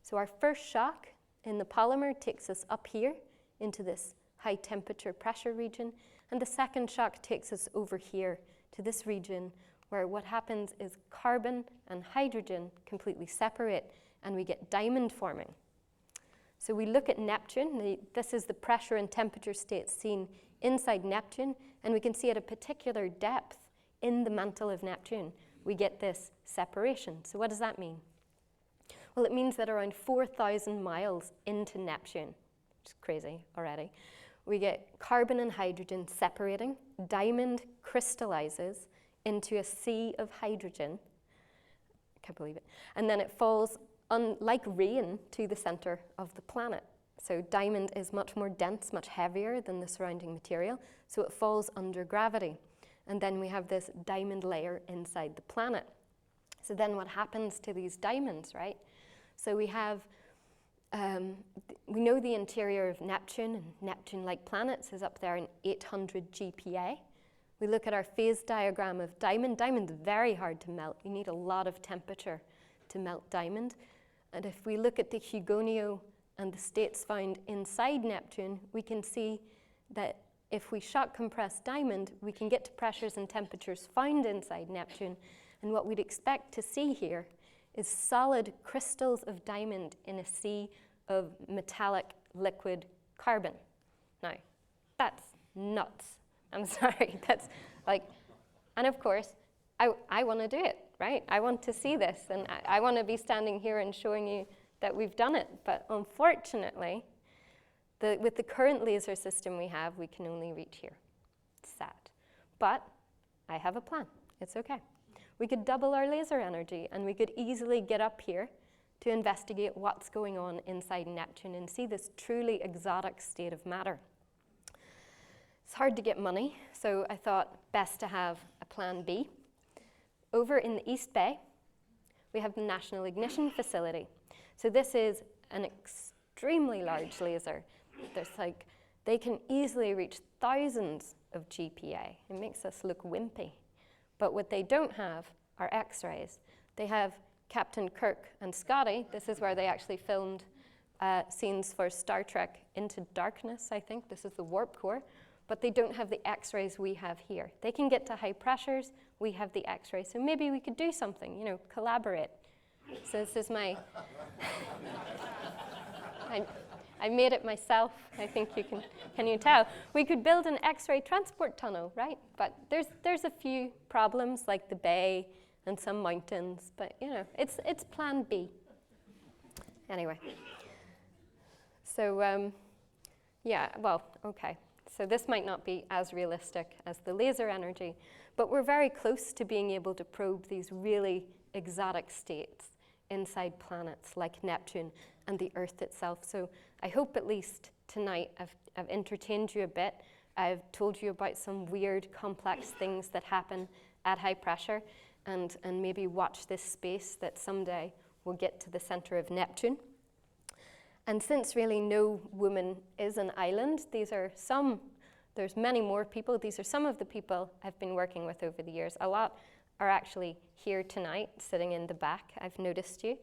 So our first shock in the polymer takes us up here into this high temperature pressure region, and the second shock takes us over here to this region where what happens is carbon and hydrogen completely separate, and we get diamond forming. So we look at Neptune. This is the pressure and temperature states seen inside Neptune, and we can see at a particular depth in the mantle of Neptune, we get this separation. So what does that mean? Well, it means that around 4,000 miles into Neptune, which is crazy already, we get carbon and hydrogen separating, diamond crystallizes into a sea of hydrogen, I can't believe it, and then it falls like rain to the center of the planet. So diamond is much more dense, much heavier than the surrounding material, so it falls under gravity. And then we have this diamond layer inside the planet. So then what happens to these diamonds, right? So we have, we know the interior of Neptune, and Neptune-like planets is up there in 800 GPa. We look at our phase diagram of diamond. Diamond's very hard to melt. You need a lot of temperature to melt diamond. And if we look at the Hugonio and the states found inside Neptune, we can see that if we shock compress diamond, we can get to pressures and temperatures found inside Neptune. And what we'd expect to see here is solid crystals of diamond in a sea of metallic liquid carbon. Now, that's nuts. I'm sorry, that's like, and of course, I want to do it, right? I want to see this, and I want to be standing here and showing you that we've done it. But unfortunately, with the current laser system we have, we can only reach here. It's sad. But I have a plan. It's okay. We could double our laser energy, and we could easily get up here to investigate what's going on inside Neptune and see this truly exotic state of matter. It's hard to get money, so I thought best to have a plan B. Over in the East Bay, we have the National Ignition Facility. So this is an extremely large laser. They can easily reach thousands of GPa. It makes us look wimpy. But what they don't have are X-rays. They have Captain Kirk and Scotty. This is where they actually filmed scenes for Star Trek Into Darkness, I think. This is the warp core. but they don't have the X-rays we have here. They can get to high pressures, we have the X-rays. So maybe we could do something, you know, collaborate. So this is my, I made it myself. I think you can you tell? We could build an X-ray transport tunnel, right? But there's a few problems like the bay and some mountains, but you know, it's plan B. Anyway, so yeah, well, okay. So this might not be as realistic as the laser energy, but we're very close to being able to probe these really exotic states inside planets like Neptune and the Earth itself. So I hope at least tonight I've entertained you a bit. I've told you about some weird, complex things that happen at high pressure, and maybe watch this space that someday will get to the center of Neptune. And since really no woman is an island, there's many more people. These are some of the people I've been working with over the years. A lot are actually here tonight, sitting in the back. I've noticed you.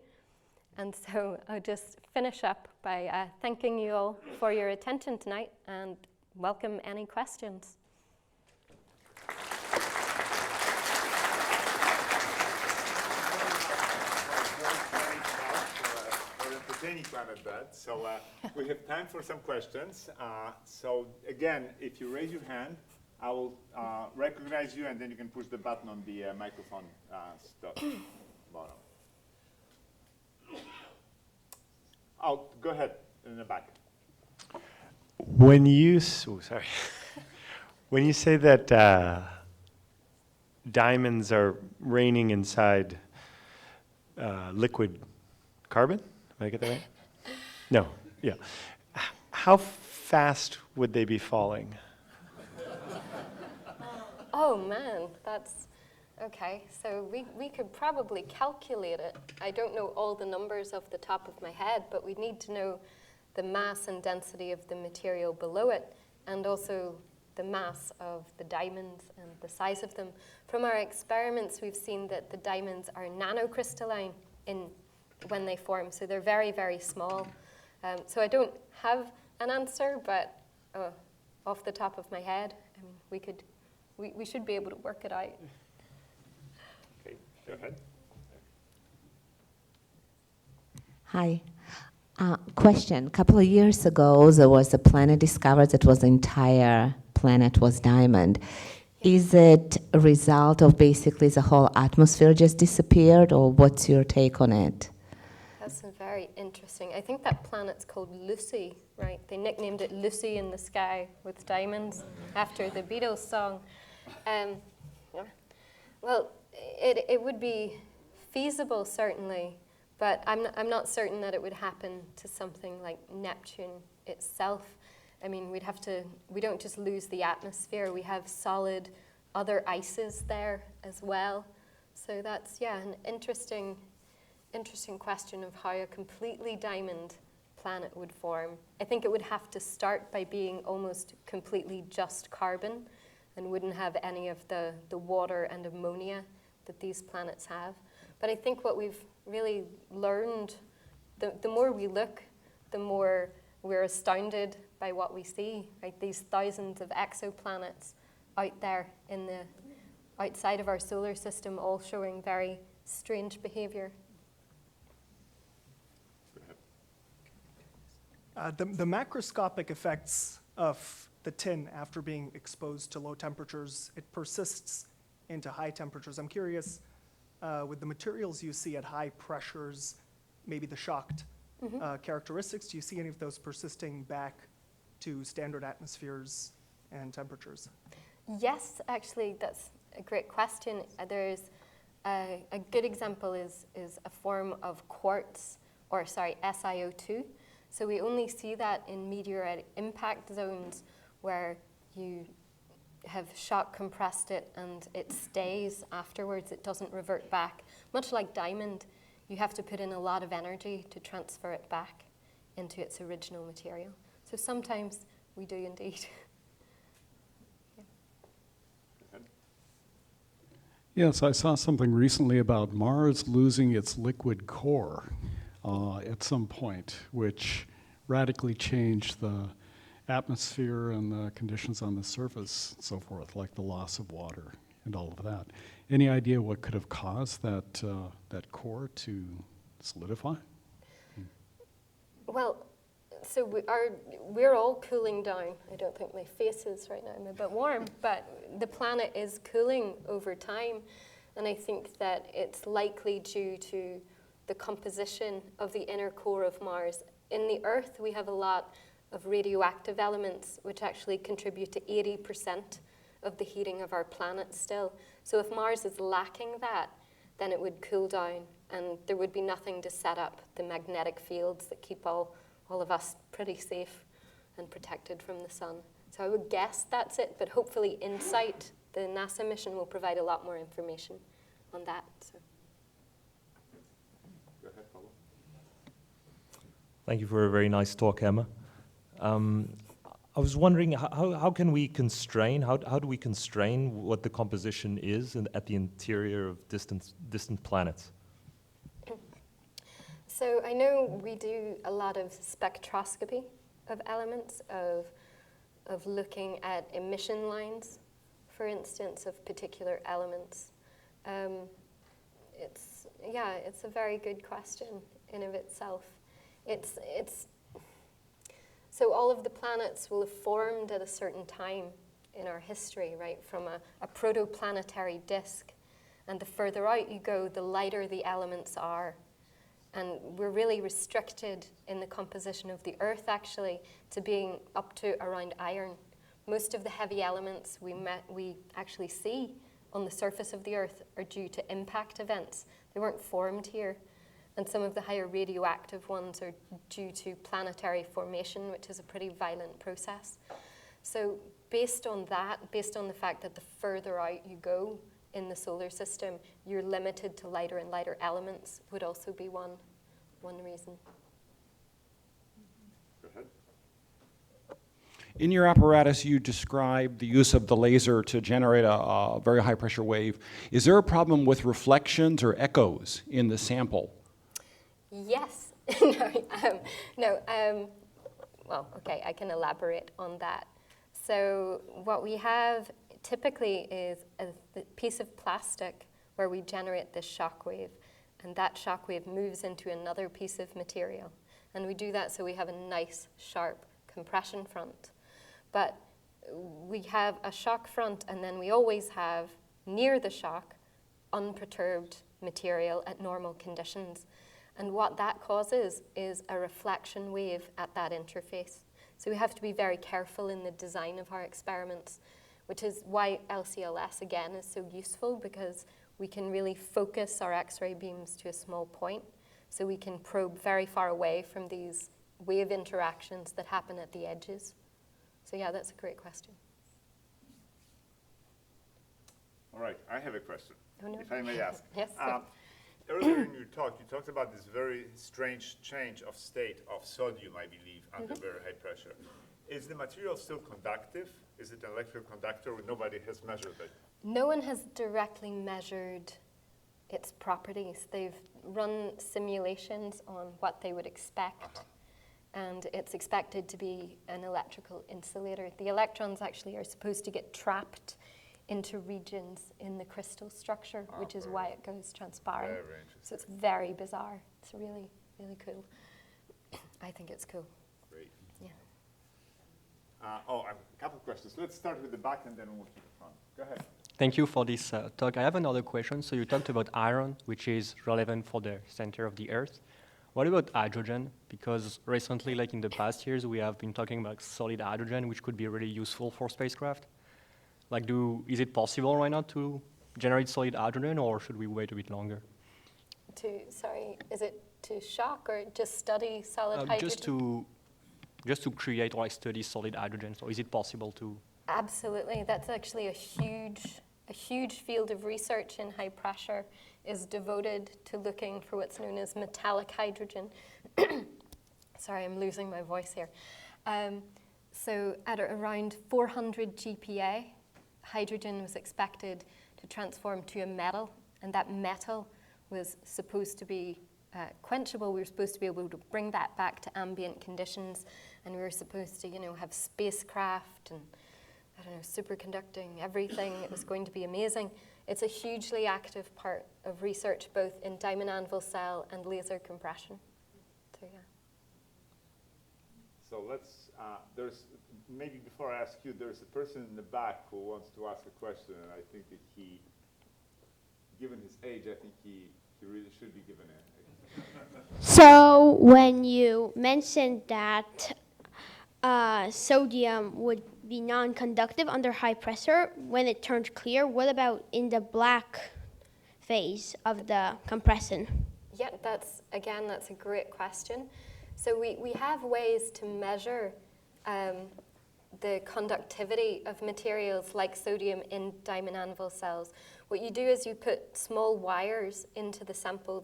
And so I'll just finish up by thanking you all for your attention tonight and welcome any questions. Entertaining planet bed. So we have time for some questions. So again, if you raise your hand, I will recognize you, and then you can push the button on the microphone stuff bottom. Oh, go ahead in the back. When you when you say that diamonds are raining inside liquid carbon, did I get that right? No, yeah. How fast would they be falling? Oh man, that's okay. So we could probably calculate it. I don't know all the numbers off the top of my head, but we need to know the mass and density of the material below it, and also the mass of the diamonds and the size of them. From our experiments, we've seen that the diamonds are nanocrystalline when they form, so they're very, very small. So I don't have an answer, but off the top of my head, I mean, we should be able to work it out. Okay, go ahead. Hi. Question. A couple of years ago, there was a planet discovered that was the entire planet was diamond. Is it a result of basically the whole atmosphere just disappeared, or what's your take on it? That's very interesting. I think that planet's called Lucy, right? They nicknamed it Lucy in the Sky with Diamonds after the Beatles song. Well, it would be feasible, certainly, but I'm not certain that it would happen to something like Neptune itself. I mean, we don't just lose the atmosphere, we have solid other ices there as well. So that's, yeah, an interesting question of how a completely diamond planet would form. I think it would have to start by being almost completely just carbon and wouldn't have any of the water and ammonia that these planets have. But I think what we've really learned, the more we look, the more we're astounded by what we see, right? These thousands of exoplanets out there outside of our solar system, all showing very strange behavior. The macroscopic effects of the tin after being exposed to low temperatures, it persists into high temperatures. I'm curious, with the materials you see at high pressures, maybe the shocked characteristics, do you see any of those persisting back to standard atmospheres and temperatures? Yes, actually, that's a great question. There's a good example is a form of quartz, or sorry, SiO2. So we only see that in meteorite impact zones where you have shock compressed it and it stays afterwards, it doesn't revert back. Much like diamond, you have to put in a lot of energy to transfer it back into its original material. So sometimes we do indeed. Yes, I saw something recently about Mars losing its liquid core at some point, which radically changed the atmosphere and the conditions on the surface and so forth, like the loss of water and all of that. Any idea what could have caused that, that core to solidify? Well, so we're all cooling down. I don't think my face is right now. I'm a bit warm, but the planet is cooling over time. And I think that it's likely due to the composition of the inner core of Mars. In the Earth, we have a lot of radioactive elements, which actually contribute to 80% of the heating of our planet still. So if Mars is lacking that, then it would cool down, and there would be nothing to set up the magnetic fields that keep all of us pretty safe and protected from the sun. So I would guess that's it, but hopefully InSight, the NASA mission, will provide a lot more information on that. So. Go ahead, Paulo. Thank you for a very nice talk, Emma. I was wondering, how can we constrain, how do we constrain what the composition is at the interior of distant planets? So I know we do a lot of spectroscopy of elements, of looking at emission lines, for instance, of particular elements. It's a very good question in of itself. So all of the planets will have formed at a certain time in our history, right, from a protoplanetary disk. And the further out you go, the lighter the elements are. And we're really restricted in the composition of the Earth, actually, to being up to around iron. Most of the heavy elements we actually see on the surface of the Earth are due to impact events. They weren't formed here. And some of the higher radioactive ones are due to planetary formation, which is a pretty violent process. So based on that, based on the fact that the further out you go in the solar system, you're limited to lighter and lighter elements, would also be one reason. Go ahead. In your apparatus, you described the use of the laser to generate a very high pressure wave. Is there a problem with reflections or echoes in the sample? Yes. Well, okay, I can elaborate on that. So what we have typically is a piece of plastic where we generate this shock wave, and that shock wave moves into another piece of material. And we do that so we have a nice, sharp compression front. But we have a shock front, and then we always have, near the shock, unperturbed material at normal conditions. And what that causes is a reflection wave at that interface. So we have to be very careful in the design of our experiments, which is why LCLS, again, is so useful, because we can really focus our X-ray beams to a small point, so we can probe very far away from these wave interactions that happen at the edges. So yeah, that's a great question. All right, I have a question, Oh, no. if I may ask. Yes, go. Earlier in your talk, you talked about this very strange change of state of sodium, I believe, under very high pressure. Is the material still conductive? Is it an electrical conductor? Nobody has measured it. No one has directly measured its properties. They've run simulations on what they would expect, and it's expected to be an electrical insulator. The electrons actually are supposed to get trapped into regions in the crystal structure, which is why it goes transparent. Very interesting. So it's very bizarre. It's really, really cool. I think it's cool. Great. Yeah. I have a couple of questions. Let's start with the back and then we'll keep it front. Go ahead. Thank you for this talk. I have another question. So you talked about iron, which is relevant for the center of the Earth. What about hydrogen? Because recently, like in the past years, we have been talking about solid hydrogen, which could be really useful for spacecraft. Like, is it possible right now to generate solid hydrogen, or should we wait a bit longer? Is it to shock or just study solid hydrogen? Just to create or study solid hydrogen. So is it possible to? Absolutely. That's actually a huge field of research in high pressure is devoted to looking for what's known as metallic hydrogen. Sorry, I'm losing my voice here. So at around 400 GPa, hydrogen was expected to transform to a metal, and that metal was supposed to be quenchable. We were supposed to be able to bring that back to ambient conditions, and we were supposed to, have spacecraft and, I don't know, superconducting, everything. It was going to be amazing. It's a hugely active part of research, both in diamond anvil cell and laser compression. So, yeah. So let's, there's, maybe before I ask you, there's a person in the back who wants to ask a question, and I think that he, given his age, I think he really should be given it. So when you mentioned that sodium would be non-conductive under high pressure when it turned clear, what about in the black phase of the compression? Yeah, that's a great question. So we have ways to measure the conductivity of materials like sodium in diamond anvil cells. What you do is you put small wires into the sample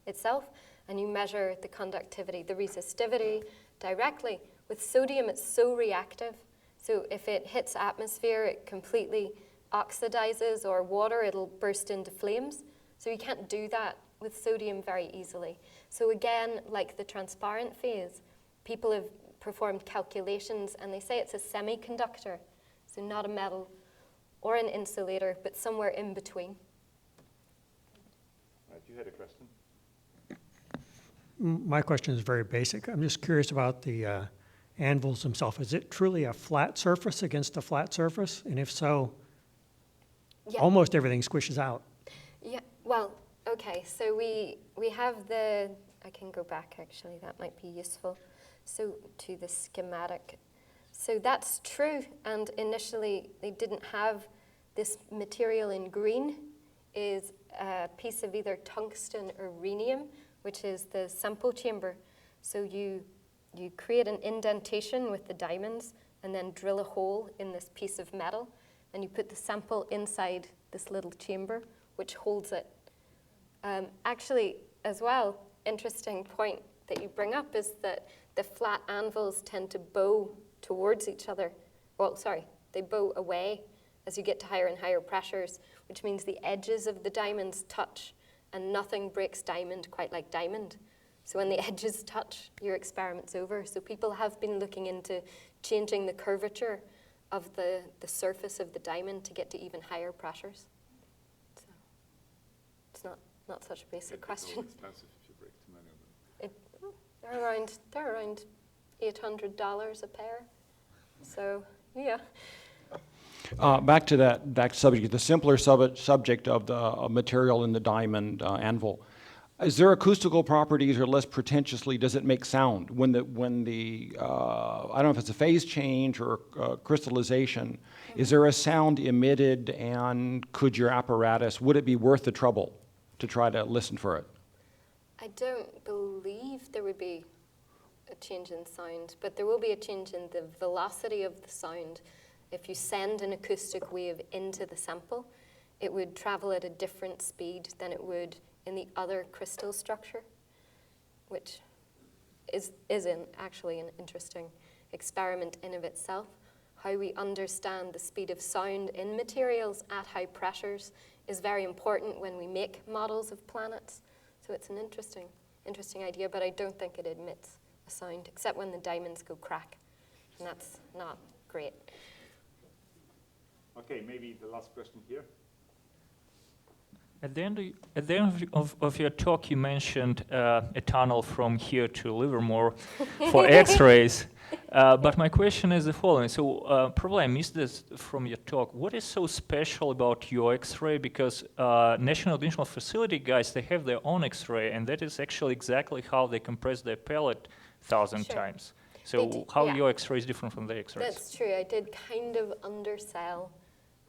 itself, and you measure the conductivity, the resistivity directly. With sodium, it's so reactive. So if it hits atmosphere, it completely oxidizes, or water, it'll burst into flames. So you can't do that with sodium very easily. So again, like the transparent phase, people have performed calculations, and they say it's a semiconductor, so not a metal or an insulator, but somewhere in between. Right, you had a question? My question is very basic. I'm just curious about the anvils themselves. Is it truly a flat surface against a flat surface? And if so, Yeah. almost everything squishes out. Yeah, well, okay, so we have I can go back actually, that might be useful. So to the schematic. So that's true, and initially they didn't have this material in green is a piece of either tungsten or rhenium, which is the sample chamber. So you create an indentation with the diamonds and then drill a hole in this piece of metal, and you put the sample inside this little chamber, which holds it. Actually, as well, interesting point that you bring up is that the flat anvils tend to bow towards each other. Well, sorry, they bow away as you get to higher and higher pressures, which means the edges of the diamonds touch, and nothing breaks diamond quite like diamond. So when the edges touch, your experiment's over. So people have been looking into changing the curvature of the surface of the diamond to get to even higher pressures. So it's not such a basic question. It's expensive if you break too many of them. They're around $800 a pair. So yeah. Back to that subject, the simpler subject of the material in the diamond anvil. Is there acoustical properties, or less pretentiously, does it make sound when the I don't know if it's a phase change or crystallization? Is there a sound emitted, and could your apparatus, would it be worth the trouble to try to listen for it? I don't believe there would be a change in sound, but there will be a change in the velocity of the sound. If you send an acoustic wave into the sample, it would travel at a different speed than it would in the other crystal structure, which is actually an interesting experiment in of itself. How we understand the speed of sound in materials at high pressures is very important when we make models of planets. So it's an interesting idea, but I don't think it emits a sound, except when the diamonds go crack, and that's not great. Okay, maybe the last question here. At the end of your talk, you mentioned a tunnel from here to Livermore for X-rays. But my question is the following. So probably I missed this from your talk. What is so special about your X-ray? Because National Digital Facility guys, they have their own X-ray, and that is actually exactly how they compress their pellet 1,000 times. So how your X-ray is different from the X-rays? That's true. I did kind of undersell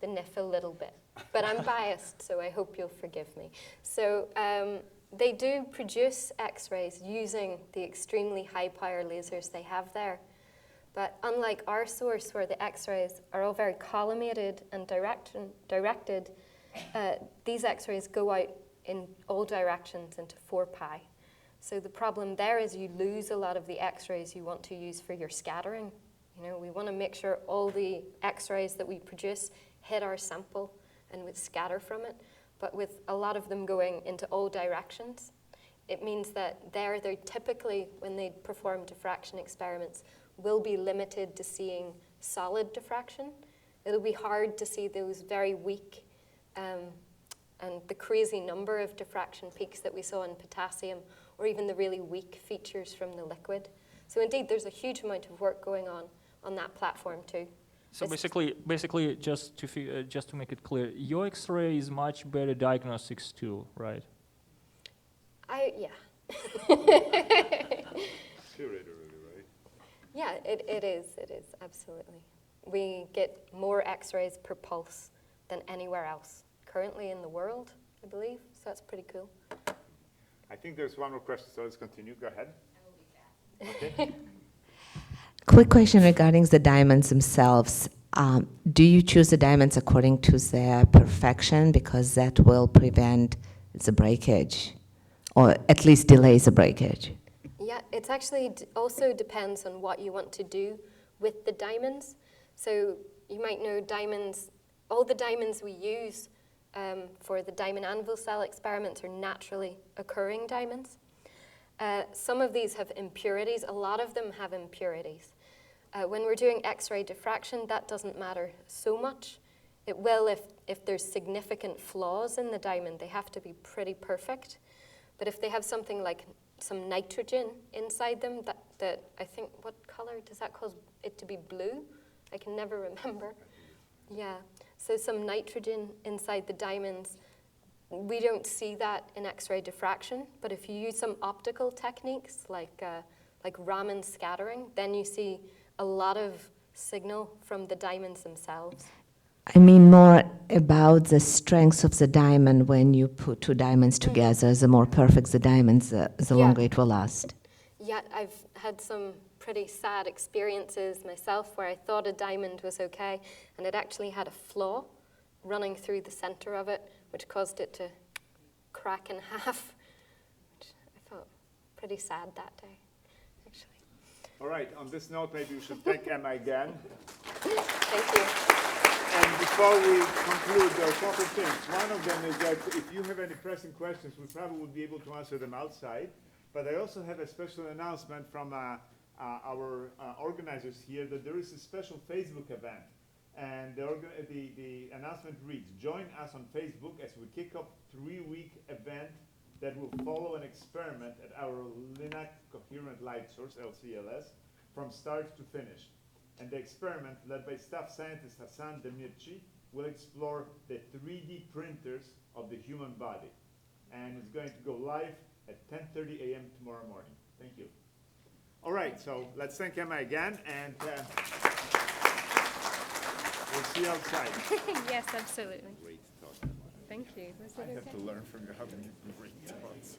the NIF a little bit, but I'm biased, so I hope you'll forgive me. So they do produce X-rays using the extremely high power lasers they have there. But unlike our source, where the X-rays are all very collimated and directed, these X-rays go out in all directions into 4 pi. So the problem there is you lose a lot of the X-rays you want to use for your scattering. You know, we want to make sure all the X-rays that we produce hit our sample and would scatter from it. But with a lot of them going into all directions, it means that they're typically, when they perform diffraction experiments, will be limited to seeing solid diffraction. It'll be hard to see those very weak and the crazy number of diffraction peaks that we saw in potassium, or even the really weak features from the liquid. So indeed, there's a huge amount of work going on that platform too. So basically, just to make it clear, your X-ray is much better diagnostics tool, right? Yeah. Accelerator, really, right? Yeah, it is, absolutely. We get more X-rays per pulse than anywhere else currently in the world, I believe, so that's pretty cool. I think there's one more question, so let's continue. Go ahead. Okay. Quick question regarding the diamonds themselves. Do you choose the diamonds according to their perfection, because that will prevent the breakage, or at least delay the breakage? Yeah, it's actually also depends on what you want to do with the diamonds. So you might know diamonds, all the diamonds we use for the diamond anvil cell experiments are naturally occurring diamonds. Some of these have impurities. A lot of them have impurities. When we're doing X-ray diffraction, that doesn't matter so much. It will if there's significant flaws in the diamond. They have to be pretty perfect. But if they have something like some nitrogen inside them, that I think, what color does that cause it to be blue? I can never remember. Yeah, so some nitrogen inside the diamonds, we don't see that in X-ray diffraction, but if you use some optical techniques like Raman scattering, then you see a lot of signal from the diamonds themselves. I mean more about the strength of the diamond when you put two diamonds together. The more perfect the diamonds, the longer it will last. Yeah, I've had some pretty sad experiences myself where I thought a diamond was okay, and it actually had a flaw running through the center of it, which caused it to crack in half, which I felt pretty sad that day, actually. All right, on this note, maybe we should thank Emma again. Thank you. And before we conclude, there are a couple of things. One of them is that if you have any pressing questions, we probably would be able to answer them outside. But I also have a special announcement from our organizers here that there is a special Facebook event. And the announcement reads, join us on Facebook as we kick off a 3-week event that will follow an experiment at our LINAC Coherent Light Source, LCLS, from start to finish. And the experiment, led by staff scientist Hassan Demirci, will explore the 3D printers of the human body. And it's going to go live at 10:30 a.m. tomorrow morning. Thank you. All right, so let's thank Emma again, and we'll see you outside. Yes, absolutely. Great talk. Thank you. Was I it have okay? to learn from you how to give great talks.